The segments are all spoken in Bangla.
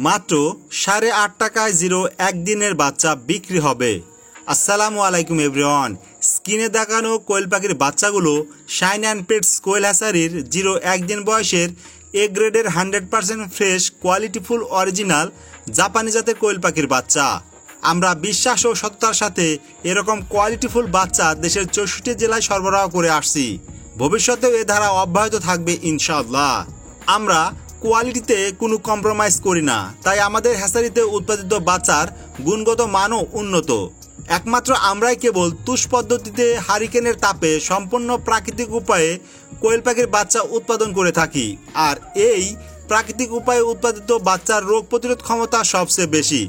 মাত্র 8.5 টাকায় জিরো একদিনের বাচ্চা বিক্রি হবে। আসসালামু আলাইকুম এভরিওয়ান। স্ক্রিনে দেখানো কোয়েল পাখির বাচ্চাগুলো শাইন অ্যান্ড পেটস কোয়েল হ্যাচারির জিরো একদিন বয়সের এ গ্রেডের 100% ফ্রেশ কোয়ালিটিফুল অরিজিনাল জাপানি জাতের কোয়েল পাখির বাচ্চা। আমরা বিশ্বাস ও সততার সাথে এরকম কোয়ালিটিফুল বাচ্চা দেশের 64 জেলায় সরবরাহ করে আসছি। ভবিষ্যতেও এ ধারা অব্যাহত থাকবে ইনশাআল্লাহ। আমরা কোয়ালিটিতে কোনো কম্প্রোমাইজ করি না, তাই আমাদের হ্যাচারিতে উৎপাদিত বাচ্চার গুণগত মানও উন্নত। একমাত্র আমরাই কেবল তুষ পদ্ধতিতে হারিকেনের তাপে সম্পূর্ণ প্রাকৃতিক উপায়ে কোয়েল পাখির বাচ্চা উৎপাদন করে থাকি। আর এই প্রাকৃতিক উপায়ে উৎপাদিত বাচ্চার রোগ প্রতিরোধ ক্ষমতা সবচেয়ে বেশি,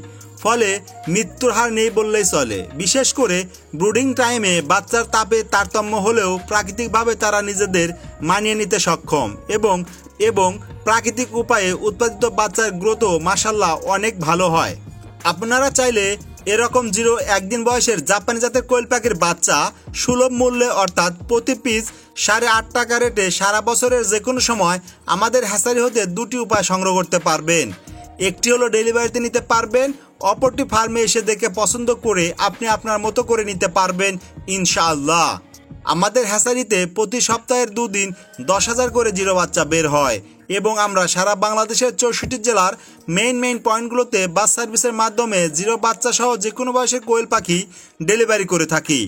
ফলে মৃত্যুর হার নেই বললেই চলে। বিশেষ করে ব্রুডিং টাইমে বাচ্চার তাপে তারতম্য হলেও প্রাকৃতিকভাবে তারা নিজেদের মানিয়ে নিতে সক্ষম এবং প্রাকৃতিক উপায়ে উৎপাদিত বাচ্চার গ্রোথও মাশাআল্লাহ অনেক ভালো হয়। আপনারা চাইলে এরকম জিরো একদিন বয়সের জাপানি জাতের কোয়েল পাখির বাচ্চা সুলভ মূল্যে অর্থাৎ প্রতি পিস 8.5 টাকা রেটে সারা বছরের যে কোনো সময় আমাদের হ্যাচারি হতে দুটি উপায় সংগ্রহ করতে পারবেন। একটি হলো ডেলিভারিতে নিতে পারবেন, অপরটি ফার্মে এসে দেখে পছন্দ করে আপনি আপনার মতো করে নিতে পারবেন ইনশাআল্লাহ। আমাদের হ্যাচারিতে প্রতি সপ্তাহের 2 দিন 10,000 করে জিরো বাচ্চা বের হয় এবং আমরা সারা বাংলাদেশের 64 জেলার মেইন পয়েন্টগুলোতে বাস সার্ভিসের মাধ্যমে জিরো বাচ্চা সহ যে কোনো বয়সের কোয়েল পাখি ডেলিভারি করে থাকি।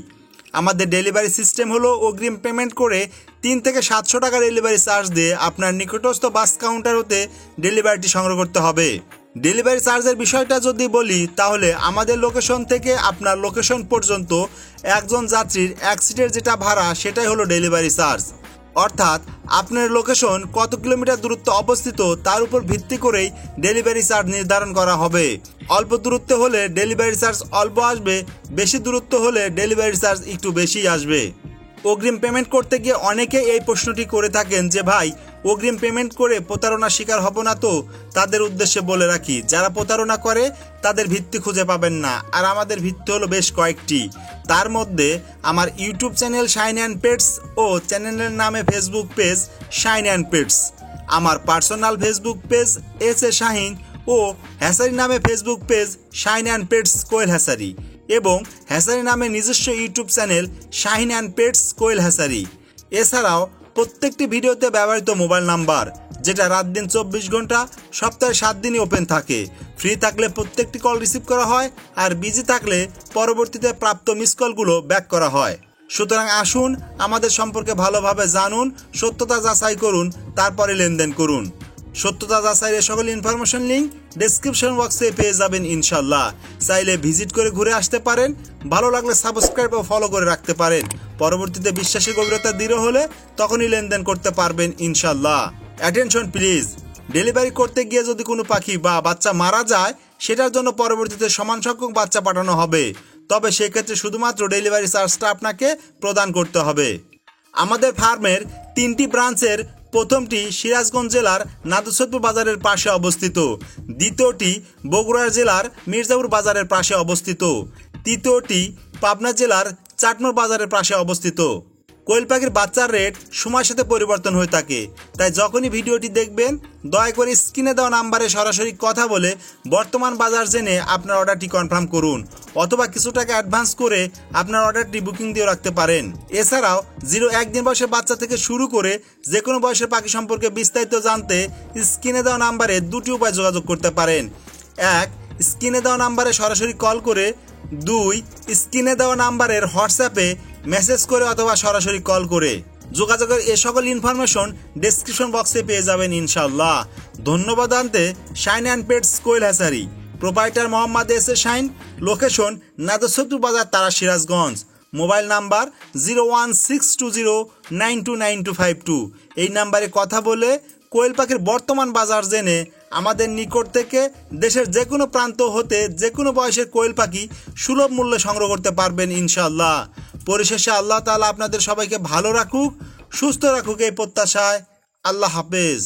আমাদের ডেলিভারি সিস্টেম হলো অগ্রিম পেমেন্ট করে 3 থেকে 700 টাকা ডেলিভারি চার্জ দিয়ে আপনার নিকটস্থ বাস কাউন্টার হতে ডেলিভারিটি সংগ্রহ করতে হবে। ডেলিভারি চার্জের বিষয়টা যদি বলি, তাহলে আমাদের লোকেশন থেকে আপনার লোকেশন পর্যন্ত একজন যাত্রীর এক সিটের যেটা ভাড়া সেটাই হলো ডেলিভারি চার্জ। অর্থাৎ আপনার লোকেশন কত কিলোমিটার দূরত্ব অবস্থিত তার উপর ভিত্তি করেই ডেলিভারি চার্জ নির্ধারণ করা হবে। অল্প দূরত্ব হলে ডেলিভারি চার্জ অল্প আসবে, বেশি দূরত্ব হলে ডেলিভারি চার্জ একটু বেশি আসবে। অগ্রিম পেমেন্ট করতে গিয়ে অনেকে এই প্রশ্নটি করে থাকেন যে ভাই, অগ্রিম পেমেন্ট করে প্রতারণার শিকার হব না তো? তাদের উদ্দেশ্যে বলে রাখি, যারা প্রতারণা করে তাদের ভিত্তি খুঁজে পাবেন না। আর আমাদের ভিত্তি হলো বেশ কয়েকটি। তার মধ্যে আমার YouTube channel shine and pets ও চ্যানেলের নামে Facebook page shine and pets, আমার personal Facebook page S A. Shahin ও হ্যাচারি নামে Facebook page shine and pets quail hatchery এবং হ্যাচারি নামে নিজস্ব YouTube channel Shahin and pets quail hatchery. এছাড়াও প্রত্যেকটি ভিডিওতে ব্যবহৃত মোবাইল নাম্বার, যেটা রাত দিন 24 ঘন্টা সপ্তাহে 7 দিনই ওপেন থাকে। ফ্রি থাকলে প্রত্যেকটি কল রিসিভ করা হয়, আর বিজি থাকলে পরবর্তীতে প্রাপ্ত মিস কলগুলো ব্যাক করা হয়। সুতরাং আসুন আমাদের সম্পর্কে ভালোভাবে জানুন, সত্যতা যাচাই করুন, তারপরে লেনদেন করুন। সত্যতা যাচাইয়ের সকল ইনফরমেশন লিঙ্ক ডেসক্রিপশন বক্সে পেয়ে যাবেন ইনশাল্লাহ। চাইলে ভিজিট করে ঘুরে আসতে পারেন, ভালো লাগলে সাবস্ক্রাইব ও ফলো করে রাখতে পারেন। পরবর্তীতে বিশ্বাসের গভীরতা দৃঢ় হলে তখনই লেনদেন করতে পারবেন ইনশাল্লাহ। অ্যাটেনশন প্লিজ, ডেলিভারি করতে গিয়ে যদি কোনো পাখি বা বাচ্চা মারা যায়, সেটার জন্য পরবর্তীতে সমান সংখ্যক বাচ্চা পাঠানো হবে, তবে সেক্ষেত্রে শুধুমাত্র ডেলিভারি চার্জটা আপনাকে প্রদান করতে হবে। আমাদের ফার্মের 3টি ব্রাঞ্চের প্রথমটি সিরাজগঞ্জ জেলার নাদুসতপুর বাজারের পাশে অবস্থিত, দ্বিতীয়টি বগুড়া জেলার মির্জাপুর বাজারের পাশে অবস্থিত, তৃতীয়টি পাবনা জেলার চাটমোর বাজারের পাশে অবস্থিত। কোয়েল পাখির বাচ্চার রেট সময়ের সাথে পরিবর্তন হয়ে থাকে, তাই যখনই ভিডিওটি দেখবেন দয়া করে স্ক্রিনে দেওয়া নাম্বারে সরাসরি কথা বলে বর্তমান বাজার জেনে আপনার অর্ডারটি কনফার্ম করুন, অথবা কিছু টাকা অ্যাডভান্স করে আপনার অর্ডারটি বুকিং দিয়ে রাখতে পারেন। এছাড়াও জিরো একদিন বয়সের বাচ্চা থেকে শুরু করে যে কোনো বয়সের পাখি সম্পর্কে বিস্তারিত জানতে স্ক্রিনে দেওয়া নাম্বারে 2টি উপায় যোগাযোগ করতে পারেন। 1, স্ক্রিনে দেওয়া নাম্বারে সরাসরি কল করে। 2, স্ক্রিনে দেওয়া নাম্বারের হোয়াটসঅ্যাপে মেসেজ করে অথবা সরাসরি কল করে। যোগাযোগের এ সকল ইনফরমেশন ডেসক্রিপশন বক্সে পেয়ে যাবেন ইনশাআল্লাহ। ধন্যবাদ আনতে shine and pets quail hatchery, proprietor Mohammad S A. Shahin, location Nadustpur বাজার, তারা, সিরাজগঞ্জ। Mobile number 01620929252। এই নাম্বারে কথা বলে কোয়েল পাখির বর্তমান বাজার জেনে আমাদের নিকট থেকে দেশের যে কোনো প্রান্ত হতে যে কোনো বয়সের কোয়েল পাখি সুলভ মূল্যে সংগ্রহ করতে পারবেন ইনশাআল্লাহ। পরিশেষে আল্লাহ তাআলা আপনাদের সবাইকে ভালো রাখুক, সুস্থ রাখুক এই প্রত্যাশায়। আল্লাহ হাফেজ।